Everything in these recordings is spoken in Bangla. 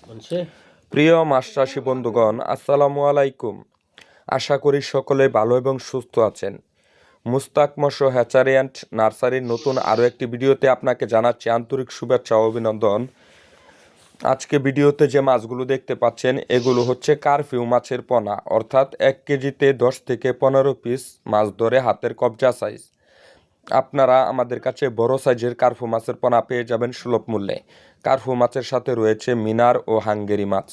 বলছে প্রিয় মাছ চাষী বন্ধুগণ, আসসালামু আলাইকুম। আশা করি সকলে ভালো এবং সুস্থ আছেন। মুস্তাক মৎস্য হ্যাচারি অ্যান্ড নার্সারির নতুন আরও একটি ভিডিওতে আপনাকে জানাচ্ছি আন্তরিক শুভেচ্ছা ও অভিনন্দন। আজকে ভিডিওতে যে মাছগুলো দেখতে পাচ্ছেন এগুলো হচ্ছে কারফিউ মাছের পোনা, অর্থাৎ 1 কেজিতে 10 থেকে 15 পিস মাছ ধরে হাতের কবজা সাইজ। আপনারা আমাদের কাছে বড় সাইজের কার্ফু মাছের পোনা পেয়ে যাবেন সুলভ মূল্যে। কার্ফু মাছের সাথে রয়েছে মিনার ও হাঙ্গেরি মাছ।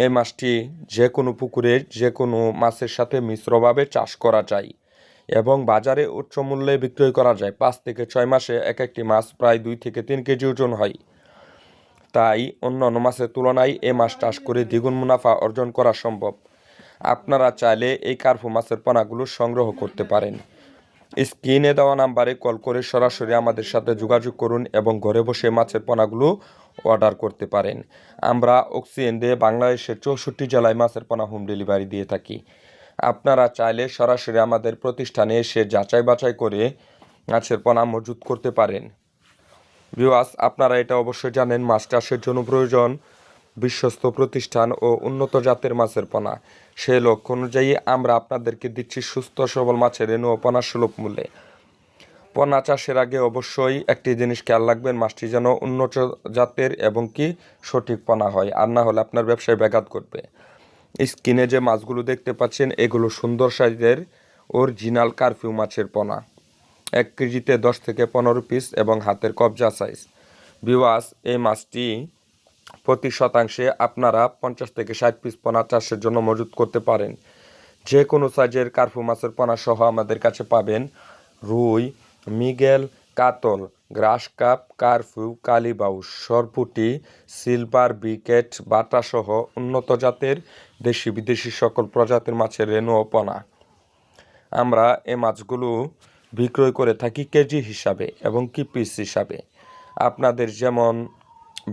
এই মাছটি যে কোনো পুকুরে যে কোনো মাছের সাথে মিশ্রভাবে চাষ করা যায় এবং বাজারে উচ্চ মূল্যে বিক্রয় করা যায়। 5 থেকে 6 মাসে এক একটি মাছ প্রায় 2 থেকে 3 কেজি ওজন হয়। তাই অন্যান্য মাছের তুলনায় এই মাছ চাষ করে দ্বিগুণ মুনাফা অর্জন করা সম্ভব। আপনারা চাইলে এই কার্ফু মাছের পোনাগুলো সংগ্রহ করতে পারেন। স্ক্রিনে দেওয়া নাম্বারে কল করে সরাসরি আমাদের সাথে যোগাযোগ করুন এবং ঘরে বসে মাছের পোনাগুলো অর্ডার করতে পারেন। আমরা অক্সিজেন দিয়ে বাংলাদেশের 64 জেলায় মাছের পোনা হোম ডেলিভারি দিয়ে থাকি। আপনারা চাইলে সরাসরি আমাদের প্রতিষ্ঠানে এসে যাচাই বাছাই করে মাছের পোনা মজুত করতে পারেন। ভিউয়ার্স, আপনারা এটা অবশ্যই জানেন, মাছ চাষের জন্য প্রয়োজন বিশ্বস্ত প্রতিষ্ঠান ও উন্নত জাতের মাছের পোনা। সেই লক্ষ্য অনুযায়ী আমরা আপনাদেরকে দিচ্ছি সুস্থ সবল মাছের রেণু ও পোনা সুলভ মূল্যে। পোনা চাষের আগে অবশ্যই একটি জিনিস খেয়াল রাখবেন, মাছটি যেন উন্নত জাতের এবং কি সঠিক পোনা হয়, আর না হলে আপনার ব্যবসায় ব্যাঘাত ঘটবে। স্ক্রিনে যে মাছগুলো দেখতে পাচ্ছেন এগুলো সুন্দর সাইজের অরিজিনাল কারফিউ মাছের পোনা। 1 কেজিতে 10 থেকে 15 পিস এবং হাতের কবজা সাইজ। ভিউয়ার্স, এই মাছটি প্রতি শতাংশে আপনারা 50 থেকে 60 পিস পোনা চাষের জন্য মজুত করতে পারেন। যে কোনো সাইজের কার্ফু মাছের পোনা সহ আমাদের কাছে পাবেন রুই, মৃগেল, কাতল, গ্রাস কাপ, কার্ফু, কালীবাউস, সরপুঁটি, সিলভার বিকেট, বাটা সহ উন্নত জাতের দেশি বিদেশি সকল প্রজাতির মাছের রেণু ও পোনা। আমরা এই মাছগুলো বিক্রয় করে থাকি কেজি হিসাবে এবং কি পিস হিসাবে। আপনাদের যেমন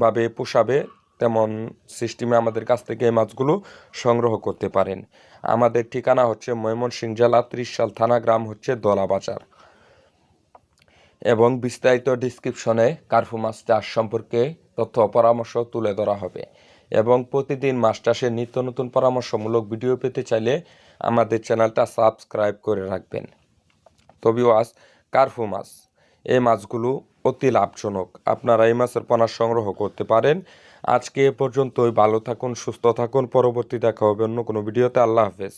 ভাবে পোষাবে তেমন সিস্টেমে আমাদের কাছ থেকে এই মাছগুলো সংগ্রহ করতে পারেন। আমাদের ঠিকানা হচ্ছে ময়মনসিংহ জেলা, ত্রিশাল থানা, গ্রাম হচ্ছে দলা বাজার। এবং বিস্তারিত ডিসক্রিপশনে কার্ফু মাছ চাষ সম্পর্কে তথ্য পরামর্শ তুলে ধরা হবে। এবং প্রতিদিন মাছ চাষের নিত্য নতুন পরামর্শমূলক ভিডিও পেতে চাইলে আমাদের চ্যানেলটা সাবস্ক্রাইব করে রাখবেন। তবেও আজ কার্ফু মাছ, এই মাছগুলো অতি লাভজনক। আপনারা এই মাছের পোনা সংগ্রহ করতে পারেন। আজকে এ পর্যন্তই। ভালো থাকুন, সুস্থ থাকুন। পরবর্তী দেখা হবে অন্য কোনো ভিডিওতে। আল্লাহ হাফেজ।